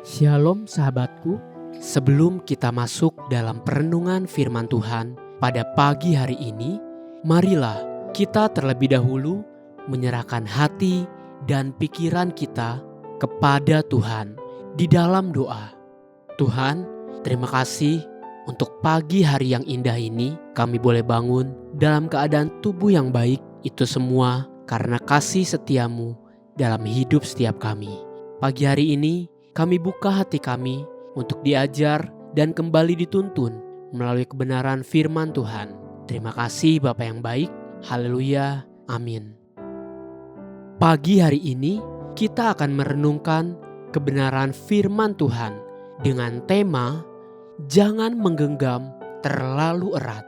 Shalom sahabatku, sebelum kita masuk dalam perenungan firman Tuhan pada pagi hari ini, marilah kita terlebih dahulu menyerahkan hati dan pikiran kita kepada Tuhan di dalam doa. Tuhan, terima kasih untuk pagi hari yang indah ini. Kami boleh bangun dalam keadaan tubuh yang baik, itu semua karena kasih setiamu dalam hidup setiap kami. Pagi hari ini, kami buka hati kami untuk diajar dan kembali dituntun melalui kebenaran firman Tuhan. Terima kasih Bapa yang baik. Haleluya. Amin. Pagi hari ini kita akan merenungkan kebenaran firman Tuhan dengan tema Jangan Menggenggam Terlalu Erat.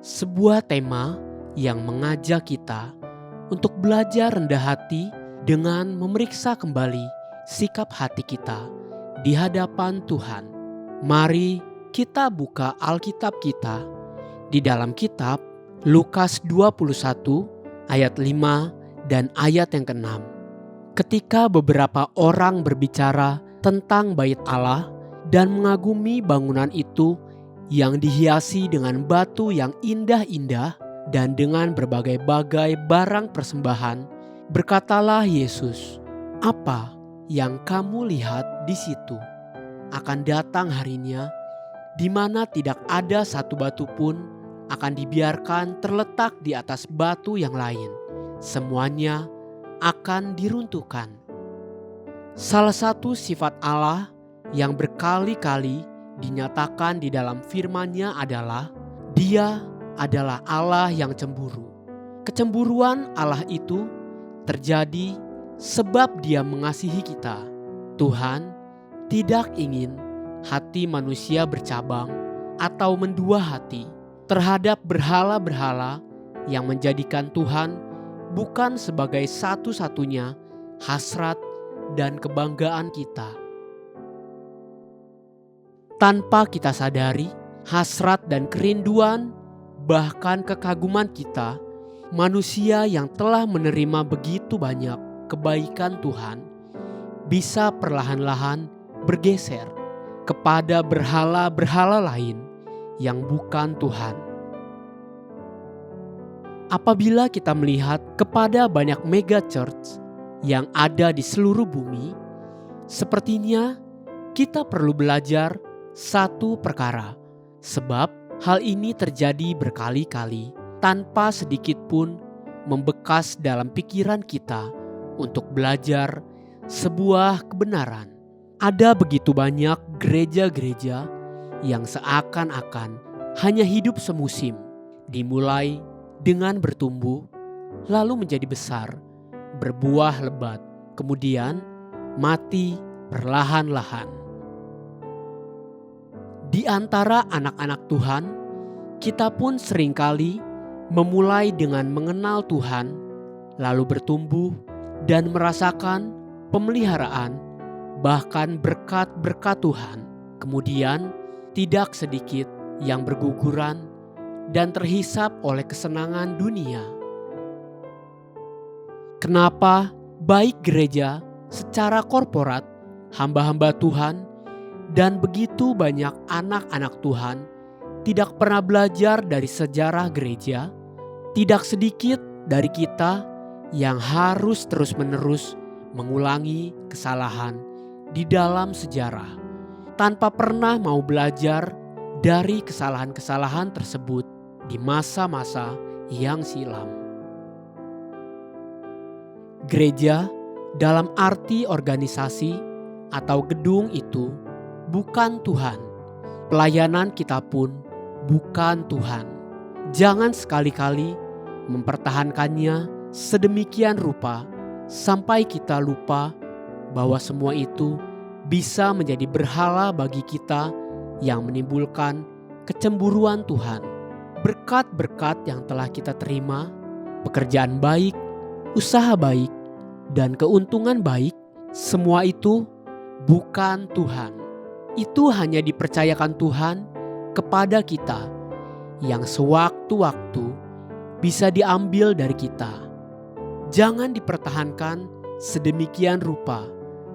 Sebuah tema yang mengajak kita untuk belajar rendah hati dengan memeriksa kembali sikap hati kita di hadapan Tuhan. Mari kita buka Alkitab kita di dalam kitab Lukas 21 ayat 5 dan ayat yang ke-6. Ketika beberapa orang berbicara tentang bait Allah dan mengagumi bangunan itu yang dihiasi dengan batu yang indah-indah dan dengan berbagai-bagai barang persembahan, berkatalah Yesus, "Apa yang kamu lihat di situ? Akan datang harinya di mana tidak ada satu batu pun akan dibiarkan terletak di atas batu yang lain. Semuanya akan diruntuhkan." Salah satu sifat Allah yang berkali-kali dinyatakan di dalam firman-Nya adalah Dia adalah Allah yang cemburu. Kecemburuan Allah itu terjadi sebab Dia mengasihi kita. Tuhan tidak ingin hati manusia bercabang atau mendua hati terhadap berhala-berhala yang menjadikan Tuhan bukan sebagai satu-satunya hasrat dan kebanggaan kita. Tanpa kita sadari, hasrat dan kerinduan bahkan kekaguman kita, manusia yang telah menerima begitu banyak kebaikan Tuhan bisa perlahan-lahan bergeser kepada berhala-berhala lain yang bukan Tuhan. Apabila kita melihat kepada banyak mega church yang ada di seluruh bumi, sepertinya kita perlu belajar satu perkara, sebab hal ini terjadi berkali-kali tanpa sedikit pun membekas dalam pikiran kita untuk belajar sebuah kebenaran. Ada begitu banyak gereja-gereja yang seakan-akan hanya hidup semusim, dimulai dengan bertumbuh, lalu menjadi besar, berbuah lebat, kemudian mati perlahan-lahan. Di antara anak-anak Tuhan, kita pun seringkali memulai dengan mengenal Tuhan, lalu bertumbuh dan merasakan pemeliharaan, bahkan berkat-berkat Tuhan. Kemudian tidak sedikit yang berguguran dan terhisap oleh kesenangan dunia. Kenapa baik gereja secara korporat, hamba-hamba Tuhan, dan begitu banyak anak-anak Tuhan tidak pernah belajar dari sejarah gereja? Tidak sedikit dari kita yang harus terus-menerus mengulangi kesalahan di dalam sejarah tanpa pernah mau belajar dari kesalahan-kesalahan tersebut di masa-masa yang silam. Gereja dalam arti organisasi atau gedung itu bukan Tuhan. Pelayanan kita pun bukan Tuhan. Jangan sekali-kali mempertahankannya sedemikian rupa sampai kita lupa bahwa semua itu bisa menjadi berhala bagi kita yang menimbulkan kecemburuan Tuhan. Berkat-berkat yang telah kita terima, pekerjaan baik, usaha baik, dan keuntungan baik, semua itu bukan Tuhan. Itu hanya dipercayakan Tuhan kepada kita yang sewaktu-waktu bisa diambil dari kita. Jangan dipertahankan sedemikian rupa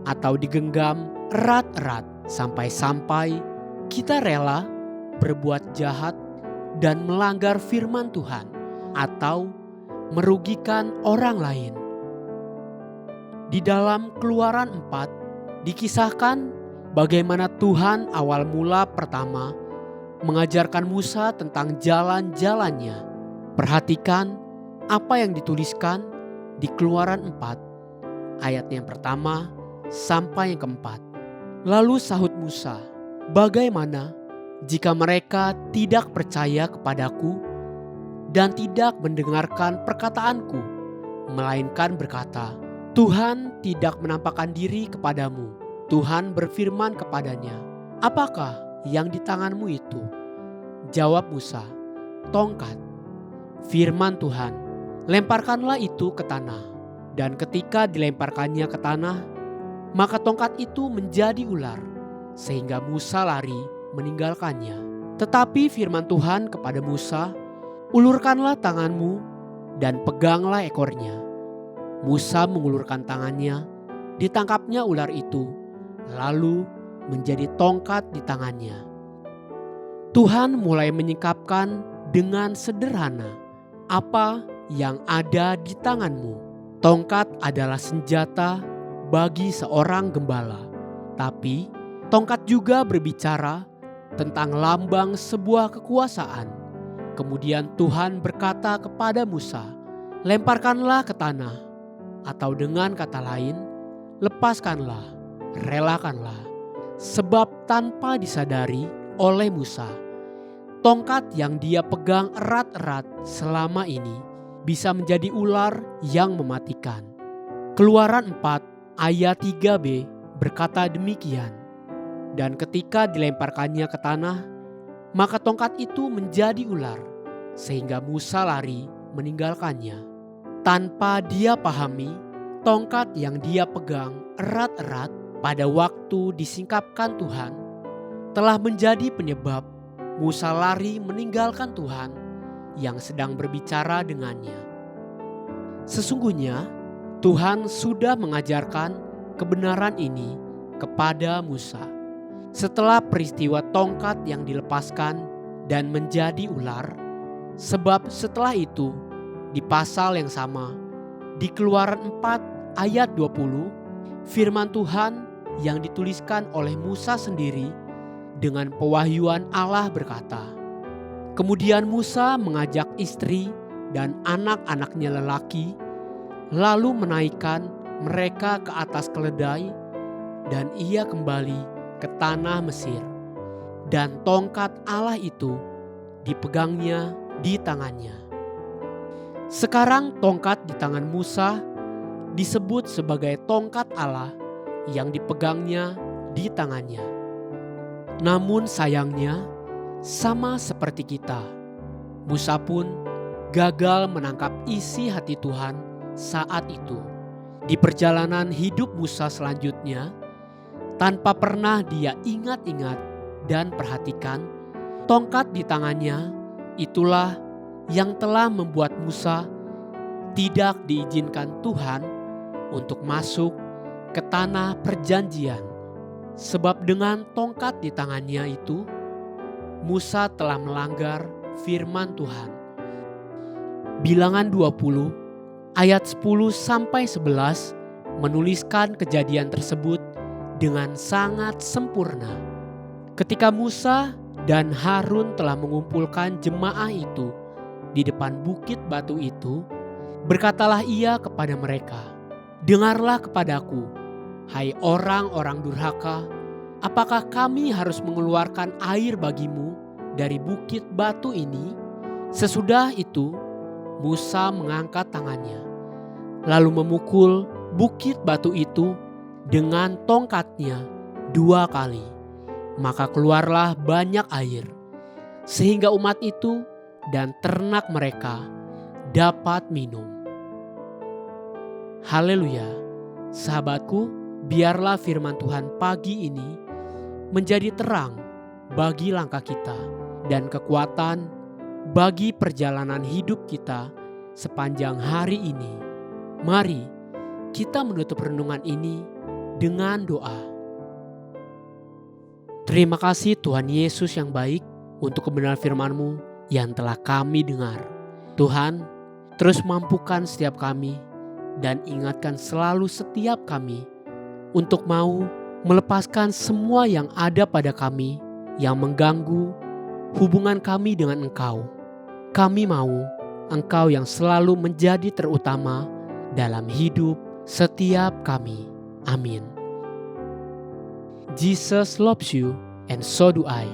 atau digenggam erat-erat sampai-sampai kita rela berbuat jahat dan melanggar firman Tuhan atau merugikan orang lain. Di dalam Keluaran 4 dikisahkan bagaimana Tuhan awal mula pertama mengajarkan Musa tentang jalan-jalannya. Perhatikan apa yang dituliskan di Keluaran 4 ayat yang pertama sampai yang keempat. Lalu sahut Musa, "Bagaimana jika mereka tidak percaya kepadaku dan tidak mendengarkan perkataanku, melainkan berkata, 'Tuhan tidak menampakkan diri kepadamu.' Tuhan berfirman kepadanya, 'Apakah yang di tanganmu itu?' Jawab Musa, 'Tongkat.' Firman Tuhan, 'Lemparkanlah itu ke tanah.' Dan ketika dilemparkannya ke tanah, maka tongkat itu menjadi ular, sehingga Musa lari meninggalkannya. Tetapi firman Tuhan kepada Musa, 'Ulurkanlah tanganmu dan peganglah ekornya.' Musa mengulurkan tangannya, ditangkapnya ular itu, lalu menjadi tongkat di tangannya. Tuhan mulai menyingkapkan dengan sederhana apa yang ada di tanganmu. Tongkat adalah senjata bagi seorang gembala, tapi tongkat juga berbicara tentang lambang sebuah kekuasaan. Kemudian Tuhan berkata kepada Musa, "Lemparkanlah ke tanah," atau dengan kata lain, lepaskanlah, relakanlah. Sebab tanpa disadari oleh Musa, tongkat yang dia pegang erat-erat selama ini bisa menjadi ular yang mematikan. Keluaran 4 ayat 3b berkata demikian. Dan ketika dilemparkannya ke tanah, maka tongkat itu menjadi ular, sehingga Musa lari meninggalkannya. Tanpa dia pahami, tongkat yang dia pegang erat-erat pada waktu disingkapkan Tuhan telah menjadi penyebab Musa lari meninggalkan Tuhan yang sedang berbicara dengannya. Sesungguhnya Tuhan sudah mengajarkan kebenaran ini kepada Musa. Setelah peristiwa tongkat yang dilepaskan dan menjadi ular, sebab setelah itu di pasal yang sama, di Keluaran 4 ayat 20, firman Tuhan yang dituliskan oleh Musa sendiri dengan pewahyuan Allah berkata, "Kemudian Musa mengajak istri dan anak-anaknya lelaki, lalu menaikkan mereka ke atas keledai, dan ia kembali ke tanah Mesir. Dan tongkat Allah itu dipegangnya di tangannya." Sekarang tongkat di tangan Musa disebut sebagai tongkat Allah yang dipegangnya di tangannya. Namun sayangnya, sama seperti kita, Musa pun gagal menangkap isi hati Tuhan saat itu. Di perjalanan hidup Musa selanjutnya, tanpa pernah dia ingat-ingat dan perhatikan, tongkat di tangannya itulah yang telah membuat Musa tidak diizinkan Tuhan untuk masuk ke tanah perjanjian. Sebab dengan tongkat di tangannya itu, Musa telah melanggar firman Tuhan. Bilangan 20 ayat 10-11 menuliskan kejadian tersebut dengan sangat sempurna. Ketika Musa dan Harun telah mengumpulkan jemaah itu di depan bukit batu itu, berkatalah ia kepada mereka, "Dengarlah kepadaku, hai orang-orang durhaka, apakah kami harus mengeluarkan air bagimu dari bukit batu ini?" Sesudah itu Musa mengangkat tangannya, lalu memukul bukit batu itu dengan tongkatnya 2 kali. Maka keluarlah banyak air, sehingga umat itu dan ternak mereka dapat minum. Haleluya, sahabatku, biarlah firman Tuhan pagi ini menjadi terang bagi langkah kita dan kekuatan bagi perjalanan hidup kita sepanjang hari ini. Mari kita menutup renungan ini dengan doa. Terima kasih Tuhan Yesus yang baik untuk kebenaran firman-Mu yang telah kami dengar. Tuhan, terus mampukan setiap kami dan ingatkan selalu setiap kami untuk mau melepaskan semua yang ada pada kami yang mengganggu hubungan kami dengan Engkau. Kami mau Engkau yang selalu menjadi terutama dalam hidup setiap kami. Amin. Jesus loves you and so do I.